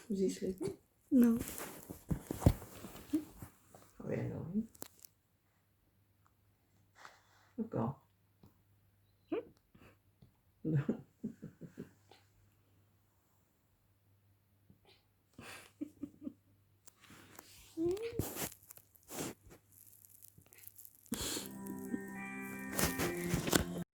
Was he sleeping? No. How very annoying. Oh God. No.